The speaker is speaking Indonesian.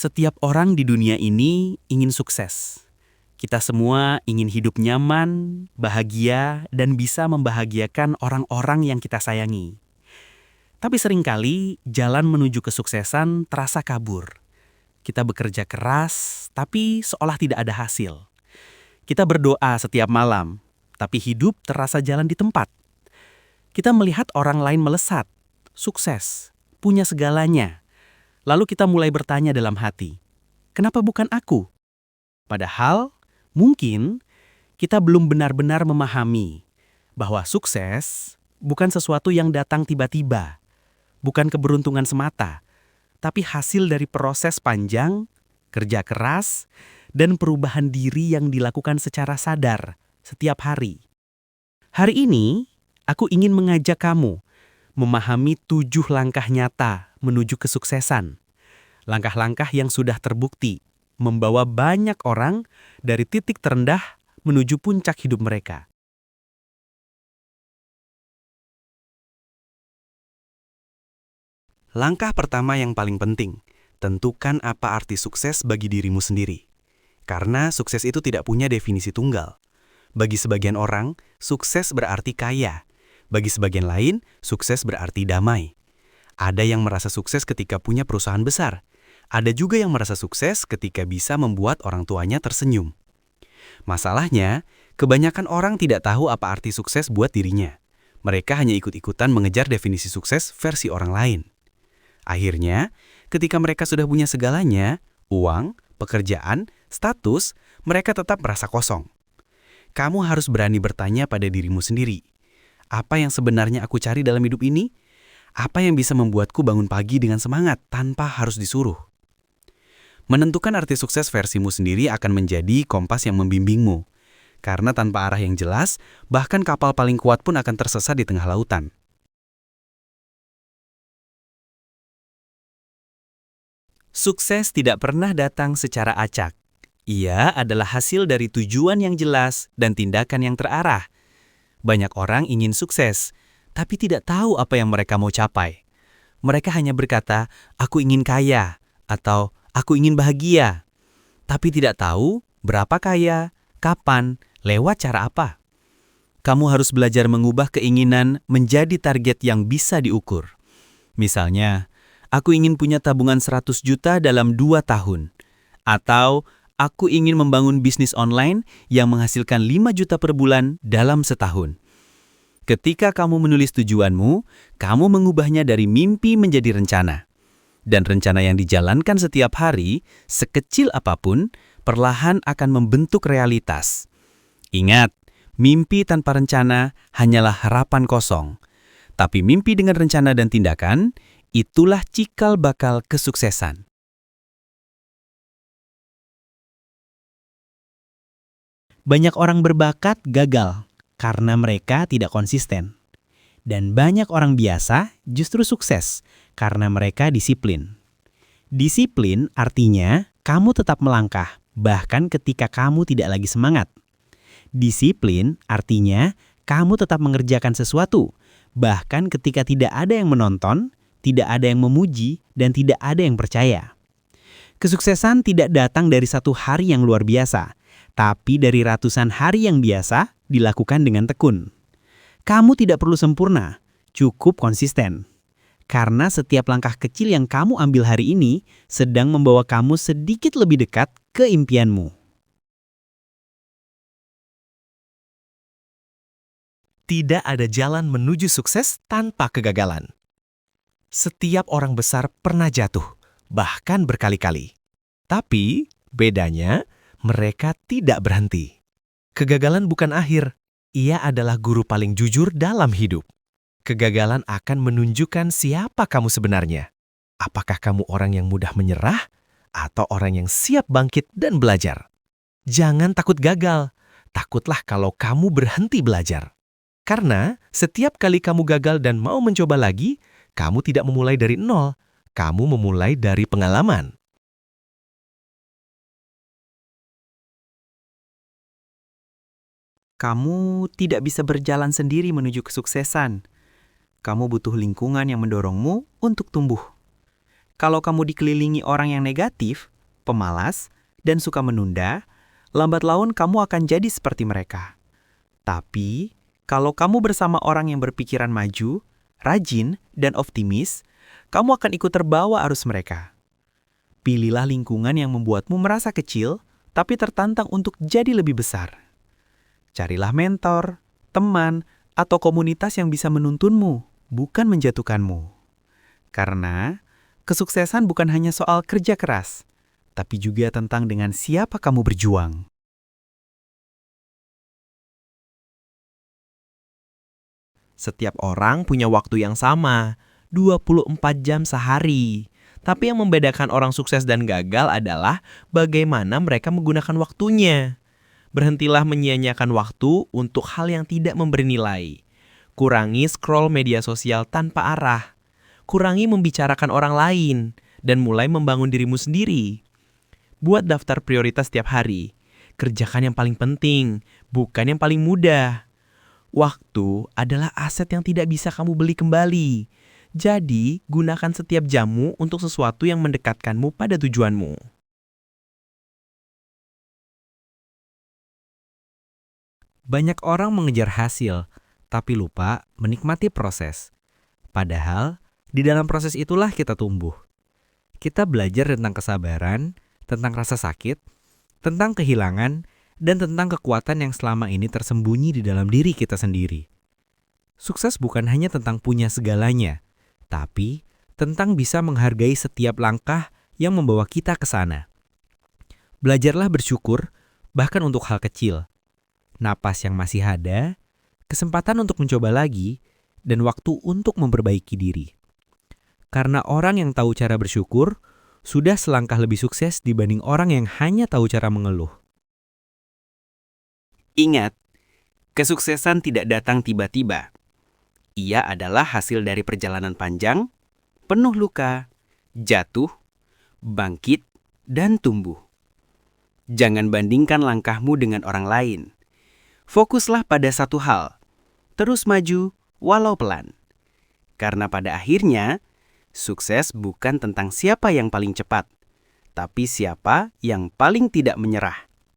Setiap orang di dunia ini ingin sukses. Kita semua ingin hidup nyaman, bahagia, dan bisa membahagiakan orang-orang yang kita sayangi. Tapi seringkali jalan menuju kesuksesan terasa kabur. Kita bekerja keras, tapi seolah tidak ada hasil. Kita berdoa setiap malam, tapi hidup terasa jalan di tempat. Kita melihat orang lain melesat, sukses, punya segalanya. Lalu kita mulai bertanya dalam hati, kenapa bukan aku? Padahal, mungkin kita belum benar-benar memahami bahwa sukses bukan sesuatu yang datang tiba-tiba, bukan keberuntungan semata, tapi hasil dari proses panjang, kerja keras, dan perubahan diri yang dilakukan secara sadar setiap hari. Hari ini, aku ingin mengajak kamu memahami 7 langkah nyata menuju kesuksesan. Langkah-langkah yang sudah terbukti membawa banyak orang dari titik terendah menuju puncak hidup mereka. Langkah pertama yang paling penting, tentukan apa arti sukses bagi dirimu sendiri. Karena sukses itu tidak punya definisi tunggal. Bagi sebagian orang, sukses berarti kaya. Bagi sebagian lain, sukses berarti damai. Ada yang merasa sukses ketika punya perusahaan besar. Ada juga yang merasa sukses ketika bisa membuat orang tuanya tersenyum. Masalahnya, kebanyakan orang tidak tahu apa arti sukses buat dirinya. Mereka hanya ikut-ikutan mengejar definisi sukses versi orang lain. Akhirnya, ketika mereka sudah punya segalanya, uang, pekerjaan, status, mereka tetap merasa kosong. Kamu harus berani bertanya pada dirimu sendiri, apa yang sebenarnya aku cari dalam hidup ini? Apa yang bisa membuatku bangun pagi dengan semangat tanpa harus disuruh? Menentukan arti sukses versimu sendiri akan menjadi kompas yang membimbingmu. Karena tanpa arah yang jelas, bahkan kapal paling kuat pun akan tersesat di tengah lautan. Sukses tidak pernah datang secara acak. Ia adalah hasil dari tujuan yang jelas dan tindakan yang terarah. Banyak orang ingin sukses, tapi tidak tahu apa yang mereka mau capai. Mereka hanya berkata, aku ingin kaya, atau aku ingin bahagia. Tapi tidak tahu berapa kaya, kapan, lewat cara apa. Kamu harus belajar mengubah keinginan menjadi target yang bisa diukur. Misalnya, aku ingin punya tabungan 100 juta dalam 2 tahun. Atau, aku ingin membangun bisnis online yang menghasilkan 5 juta per bulan dalam setahun. Ketika kamu menulis tujuanmu, kamu mengubahnya dari mimpi menjadi rencana. Dan rencana yang dijalankan setiap hari, sekecil apapun, perlahan akan membentuk realitas. Ingat, mimpi tanpa rencana hanyalah harapan kosong. Tapi mimpi dengan rencana dan tindakan, itulah cikal bakal kesuksesan. Banyak orang berbakat gagal karena mereka tidak konsisten. Dan banyak orang biasa justru sukses karena mereka disiplin. Disiplin artinya kamu tetap melangkah, bahkan ketika kamu tidak lagi semangat. Disiplin artinya kamu tetap mengerjakan sesuatu, bahkan ketika tidak ada yang menonton, tidak ada yang memuji, dan tidak ada yang percaya. Kesuksesan tidak datang dari satu hari yang luar biasa, tapi dari ratusan hari yang biasa dilakukan dengan tekun. Kamu tidak perlu sempurna, cukup konsisten. Karena setiap langkah kecil yang kamu ambil hari ini sedang membawa kamu sedikit lebih dekat ke impianmu. Tidak ada jalan menuju sukses tanpa kegagalan. Setiap orang besar pernah jatuh, bahkan berkali-kali. Tapi, bedanya, mereka tidak berhenti. Kegagalan bukan akhir, ia adalah guru paling jujur dalam hidup. Kegagalan akan menunjukkan siapa kamu sebenarnya. Apakah kamu orang yang mudah menyerah, atau orang yang siap bangkit dan belajar? Jangan takut gagal, takutlah kalau kamu berhenti belajar. Karena setiap kali kamu gagal dan mau mencoba lagi, kamu tidak memulai dari nol, kamu memulai dari pengalaman. Kamu tidak bisa berjalan sendiri menuju kesuksesan. Kamu butuh lingkungan yang mendorongmu untuk tumbuh. Kalau kamu dikelilingi orang yang negatif, pemalas, dan suka menunda, lambat laun kamu akan jadi seperti mereka. Tapi, kalau kamu bersama orang yang berpikiran maju, rajin, dan optimis, kamu akan ikut terbawa arus mereka. Pilihlah lingkungan yang membuatmu merasa kecil, tapi tertantang untuk jadi lebih besar. Carilah mentor, teman, atau komunitas yang bisa menuntunmu, bukan menjatuhkanmu. Karena kesuksesan bukan hanya soal kerja keras, tapi juga tentang dengan siapa kamu berjuang. Setiap orang punya waktu yang sama, 24 jam sehari. Tapi yang membedakan orang sukses dan gagal adalah bagaimana mereka menggunakan waktunya. Berhentilah menyia-nyiakan waktu untuk hal yang tidak memberi nilai. Kurangi scroll media sosial tanpa arah. Kurangi membicarakan orang lain, dan mulai membangun dirimu sendiri. Buat daftar prioritas setiap hari. Kerjakan yang paling penting, bukan yang paling mudah. Waktu adalah aset yang tidak bisa kamu beli kembali. Jadi, gunakan setiap jammu untuk sesuatu yang mendekatkanmu pada tujuanmu. Banyak orang mengejar hasil, tapi lupa menikmati proses. Padahal, di dalam proses itulah kita tumbuh. Kita belajar tentang kesabaran, tentang rasa sakit, tentang kehilangan, dan tentang kekuatan yang selama ini tersembunyi di dalam diri kita sendiri. Sukses bukan hanya tentang punya segalanya, tapi tentang bisa menghargai setiap langkah yang membawa kita ke sana. Belajarlah bersyukur, bahkan untuk hal kecil. Napas yang masih ada, kesempatan untuk mencoba lagi, dan waktu untuk memperbaiki diri. Karena orang yang tahu cara bersyukur, sudah selangkah lebih sukses dibanding orang yang hanya tahu cara mengeluh. Ingat, kesuksesan tidak datang tiba-tiba. Ia adalah hasil dari perjalanan panjang, penuh luka, jatuh, bangkit, dan tumbuh. Jangan bandingkan langkahmu dengan orang lain. Fokuslah pada satu hal, terus maju walau pelan. Karena pada akhirnya, sukses bukan tentang siapa yang paling cepat, tapi siapa yang paling tidak menyerah.